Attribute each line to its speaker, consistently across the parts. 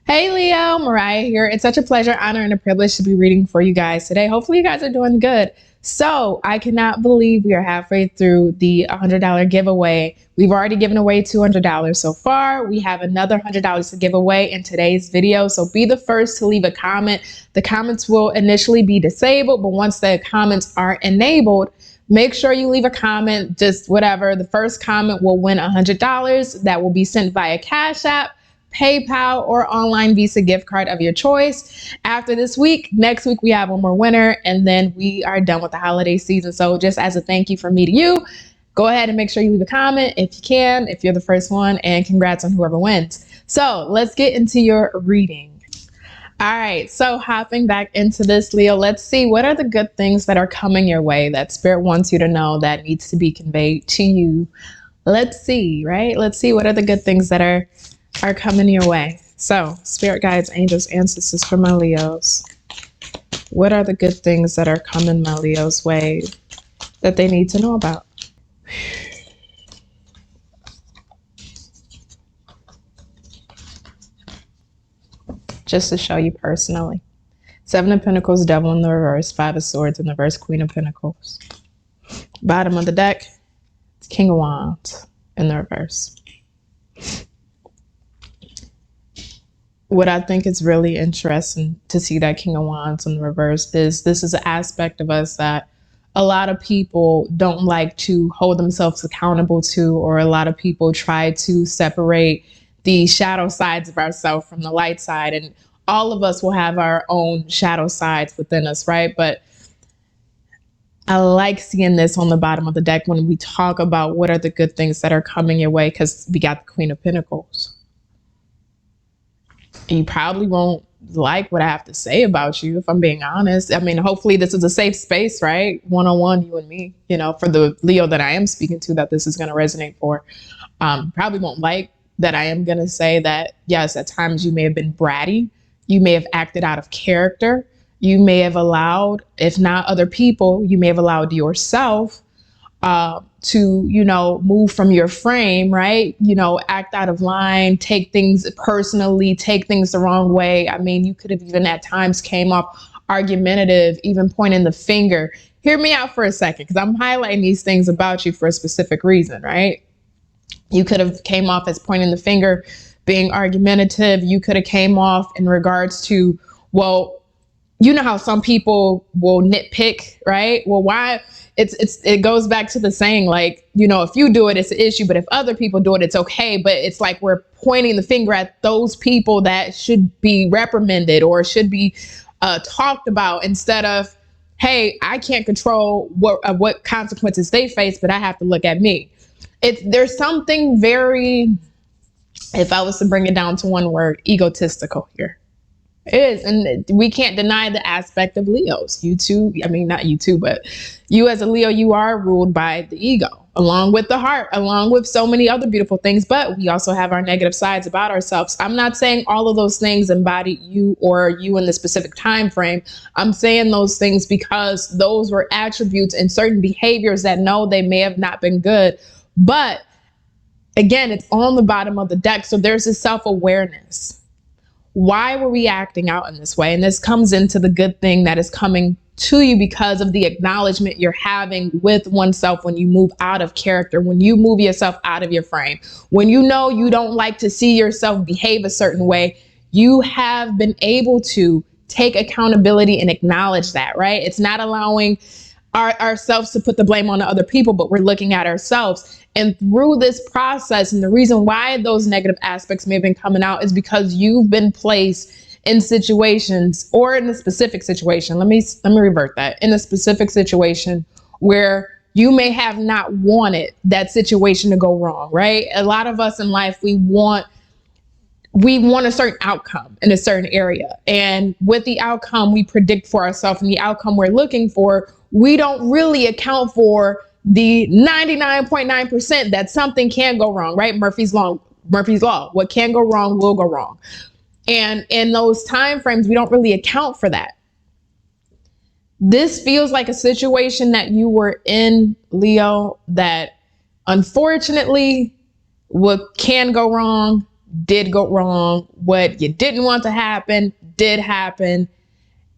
Speaker 1: Hey Leo, Mariah here. It's such a pleasure, honor, and a privilege to be reading for you guys today. Hopefully, you guys are doing good. So, I cannot believe we are halfway through the $100 giveaway. We've already given away $200 so far. We have another $100 to give away in today's video. So, be the first to leave a comment. The comments will initially be disabled, but once the comments are enabled, make sure you leave a comment, just whatever. The first comment will win $100 that will be sent via Cash App, PayPal, or online Visa gift card of your choice. After this week, next week we have one more winner, and then we are done with the holiday season. So just as a thank you from me to you, go ahead and make sure you leave a comment if you can, if you're the first one, and congrats on whoever wins. So let's get into your reading. All right, so hopping back into this, Leo, let's see what are the good things that are coming your way that Spirit wants you to know that needs to be conveyed to you. Let's see, right? Let's see what are the good things that are coming your way. So, Spirit guides, angels, ancestors for my Leos. What are the good things that are coming my Leos' way that they need to know about? Just to show you personally. 7 of Pentacles, Devil in the reverse, 5 of Swords in the reverse, Queen of Pentacles. Bottom of the deck, it's King of Wands in the reverse. What I think is really interesting to see that King of Wands in the reverse is this is an aspect of us that a lot of people don't like to hold themselves accountable to, or a lot of people try to separate the shadow sides of ourselves from the light side. And all of us will have our own shadow sides within us, right? But I like seeing this on the bottom of the deck when we talk about what are the good things that are coming your way, because we got the Queen of Pentacles. You probably won't like what I have to say about you, if I'm being honest. I mean, hopefully this is a safe space, right? One-on-one, you and me, you know, for the Leo that I am speaking to, that this is going to resonate for. Probably won't like that I am going to say that, yes, at times you may have been bratty. You may have acted out of character. You may have allowed, if not other people, you may have allowed yourself to, you know, move from your frame, right? You know, act out of line, take things personally, take things the wrong way. I mean, you could have even at times came off argumentative, even pointing the finger. Hear me out for a second, because I'm highlighting these things about you for a specific reason, right? You could have came off as pointing the finger, being argumentative. You could have came off in regards to, well, you know how some people will nitpick, right? Well, why? It goes back to the saying, like, you know, if you do it, it's an issue, but if other people do it, it's okay. But it's like we're pointing the finger at those people that should be reprimanded or should be talked about, instead of, hey, I can't control what consequences they face, but I have to look at me. There's something very, if I was to bring it down to one word, egotistical here. It is, and we can't deny the aspect of Leos. You too, I mean, not you too, but you as a Leo, you are ruled by the ego, along with the heart, along with so many other beautiful things. But we also have our negative sides about ourselves. I'm not saying all of those things embody you or you in the specific time frame. I'm saying those things because those were attributes and certain behaviors that, no, they may have not been good, but again, it's on the bottom of the deck. So there's a self-awareness. Why were we acting out in this way? And this comes into the good thing that is coming to you because of the acknowledgement you're having with oneself when you move out of character, when you move yourself out of your frame, when you know you don't like to see yourself behave a certain way. You have been able to take accountability and acknowledge that, right? It's not allowing ourselves to put the blame on other people, but we're looking at ourselves. And through this process, and the reason why those negative aspects may have been coming out is because you've been placed in situations, or in a specific situation. Let me revert that. In a specific situation where you may have not wanted that situation to go wrong, right? A lot of us in life, we want a certain outcome in a certain area. And with the outcome we predict for ourselves and the outcome we're looking for, we don't really account for the 99.9% that something can go wrong, right? Murphy's Law. What can go wrong will go wrong. And in those time frames, we don't really account for that. This feels like a situation that you were in, Leo, that unfortunately what can go wrong did go wrong, what you didn't want to happen did happen,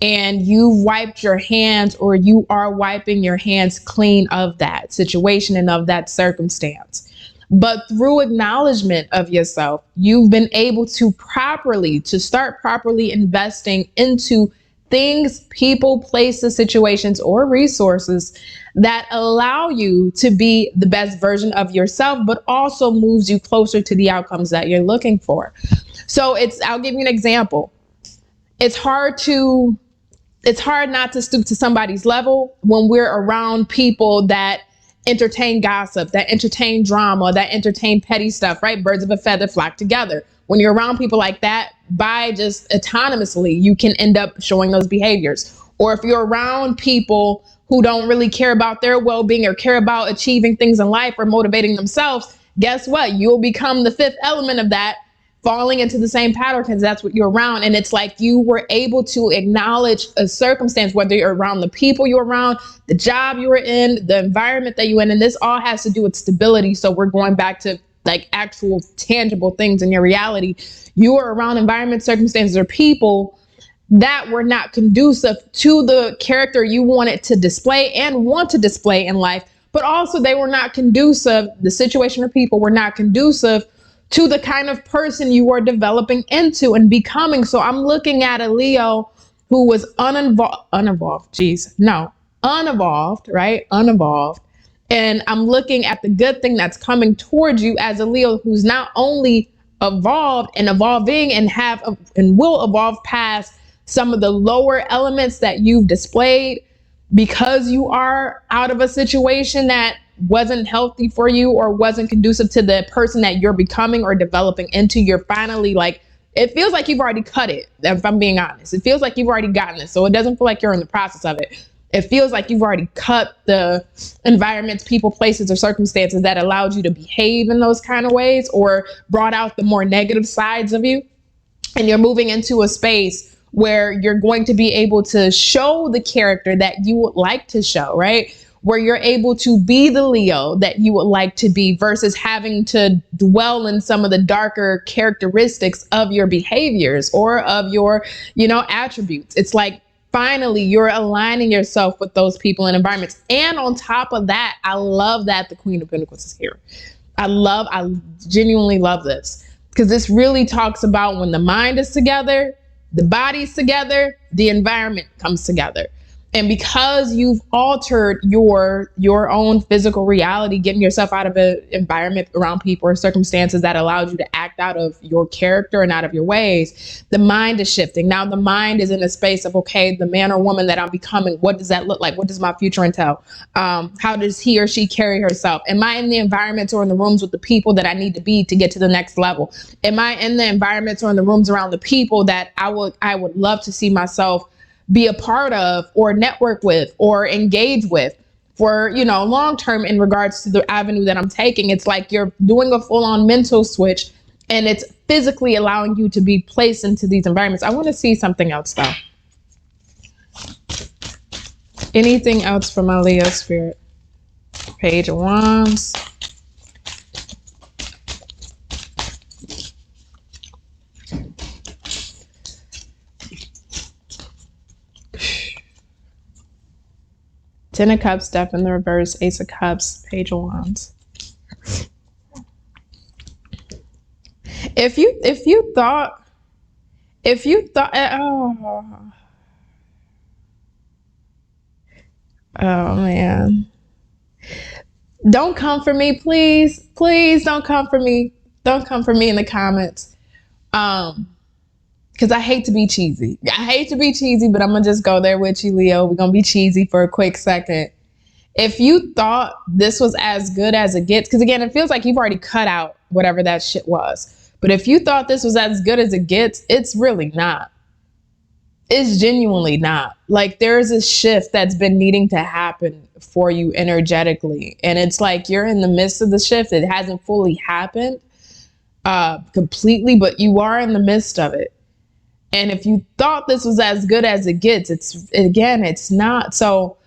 Speaker 1: and you wiped your hands, or you are wiping your hands clean of that situation and of that circumstance. But through acknowledgement of yourself, you've been able to start properly investing into things, people, places, situations, or resources that allow you to be the best version of yourself, but also moves you closer to the outcomes that you're looking for. So I'll give you an example. It's hard not to stoop to somebody's level when we're around people that entertain gossip, that entertain drama, that entertain petty stuff, right? Birds of a feather flock together. When you're around people like that, by just autonomously, you can end up showing those behaviors. Or if you're around people who don't really care about their well-being or care about achieving things in life or motivating themselves, guess what? You'll become the fifth element of that, falling into the same pattern, because that's what you're around. And it's like you were able to acknowledge a circumstance, whether you're around the people you're around, the job you were in, the environment that you're in. And this all has to do with stability. So we're going back to like actual tangible things in your reality. You are around environment, circumstances, or people that were not conducive to the character you wanted to display and want to display in life, but also they were not conducive, the situation or people were not conducive to the kind of person you are developing into and becoming. So I'm looking at a Leo who was unevolved, right? Unevolved. And I'm looking at the good thing that's coming towards you as a Leo who's not only evolved and evolving and will evolve past some of the lower elements that you've displayed because you are out of a situation that wasn't healthy for you or wasn't conducive to the person that you're becoming or developing into. You're finally it feels like you've already cut it. If I'm being honest, it feels like you've already gotten it. So it doesn't feel like you're in the process of it. It feels like you've already cut the environments, people, places, or circumstances that allowed you to behave in those kind of ways or brought out the more negative sides of you. And you're moving into a space where you're going to be able to show the character that you would like to show, right? Where you're able to be the Leo that you would like to be versus having to dwell in some of the darker characteristics of your behaviors or of your, attributes. It's like finally you're aligning yourself with those people and environments. And on top of that, I love that the Queen of Pentacles is here. I genuinely love this because this really talks about when the mind is together, the body's together, the environment comes together. And because you've altered your own physical reality, getting yourself out of an environment around people or circumstances that allowed you to act out of your character and out of your ways, the mind is shifting. Now the mind is in a space of, okay, the man or woman that I'm becoming, what does that look like? What does my future entail? How does he or she carry herself? Am I in the environments or in the rooms with the people that I need to be to get to the next level? Am I in the environments or in the rooms around the people that I would love to see myself be a part of or network with or engage with for, long term in regards to the avenue that I'm taking? It's like you're doing a full on mental switch and it's physically allowing you to be placed into these environments. I want to see something else though. Anything else from my Leo spirit? Page of Wands. Ten of Cups, Death in the reverse, Ace of Cups, Page of Wands. If you thought, oh man, don't come for me, please, don't come for me. Don't come for me in the comments. Because I hate to be cheesy. But I'm going to just go there with you, Leo. We're going to be cheesy for a quick second. If you thought this was as good as it gets, because again, it feels like you've already cut out whatever that shit was. But if you thought this was as good as it gets, it's really not. It's genuinely not. Like there's a shift that's been needing to happen for you energetically. And it's like you're in the midst of the shift. It hasn't fully happened completely, but you are in the midst of it. And if you thought this was as good as it gets, it's not. So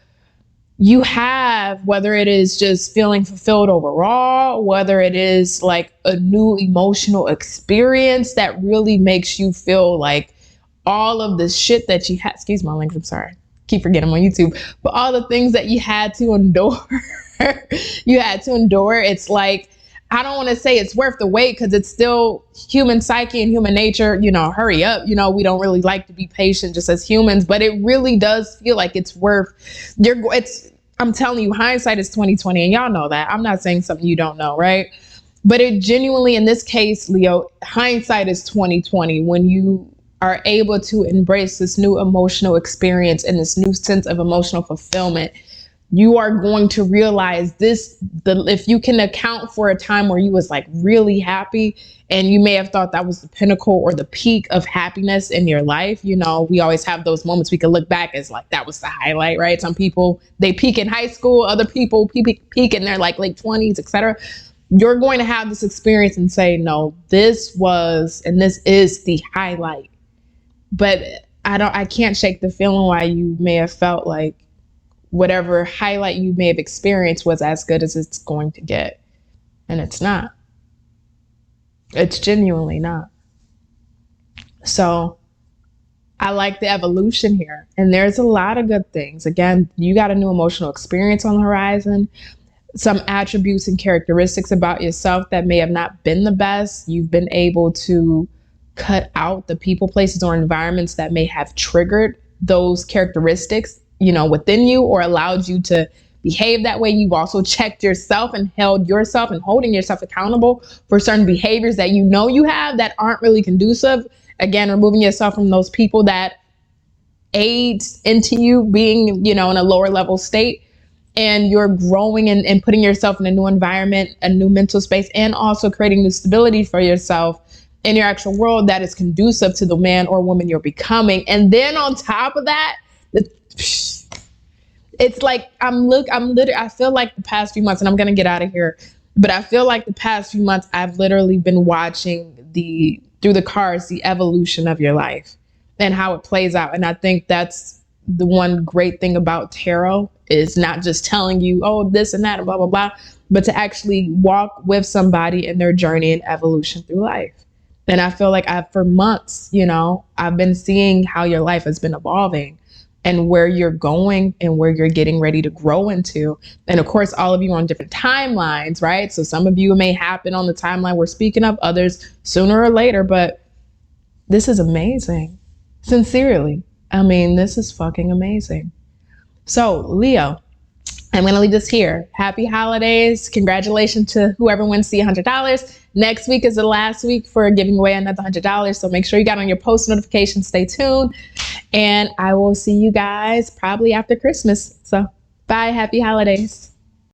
Speaker 1: you have, whether it is just feeling fulfilled overall, whether it is like a new emotional experience that really makes you feel like all of the shit that you had, excuse my language, I'm sorry, keep forgetting I'm on YouTube, but all the things that you had to endure, it's like, I don't want to say it's worth the wait, because it's still human psyche and human nature, hurry up, we don't really like to be patient just as humans, but it really does feel like it's worth I'm telling you, hindsight is 2020, and y'all know that. I'm not saying something you don't know, right? But it genuinely, in this case, Leo, hindsight is 2020 when you are able to embrace this new emotional experience and this new sense of emotional fulfillment. You are going to realize if you can account for a time where you was like really happy, and you may have thought that was the pinnacle or the peak of happiness in your life. We always have those moments we can look back as like, that was the highlight, right? Some people, they peak in high school, other people peak in their like late 20s, etc. You're going to have this experience and say, no, this is the highlight. But I can't shake the feeling why you may have felt like whatever highlight you may have experienced was as good as it's going to get. And it's not. It's genuinely not. So I like the evolution here. And there's a lot of good things. Again, you got a new emotional experience on the horizon. Some attributes and characteristics about yourself that may have not been the best. You've been able to cut out the people, places, or environments that may have triggered those characteristics, within you, or allowed you to behave that way. You've also checked yourself and held yourself and holding yourself accountable for certain behaviors that you have that aren't really conducive. Again, removing yourself from those people that aids into you being, in a lower level state. And you're growing and putting yourself in a new environment, a new mental space, and also creating new stability for yourself in your actual world that is conducive to the man or woman you're becoming. And then on top of that, it's like I feel like the past few months, and I'm going to get out of here, but I feel like the past few months, I've literally been watching through the cards, the evolution of your life and how it plays out. And I think that's the one great thing about tarot, is not just telling you, oh, this and that and blah, blah, blah, but to actually walk with somebody in their journey and evolution through life. And I feel like for months, I've been seeing how your life has been evolving and where you're going and where you're getting ready to grow into. And of course, all of you on different timelines, right? So some of you may happen on the timeline we're speaking of, others sooner or later, but this is amazing. Sincerely. I mean, this is fucking amazing. So Leo, I'm going to leave this here. Happy holidays. Congratulations to whoever wins the $100. Next week is the last week for giving away another $100. So make sure you got on your post notifications. Stay tuned. And I will see you guys probably after Christmas. So bye. Happy holidays.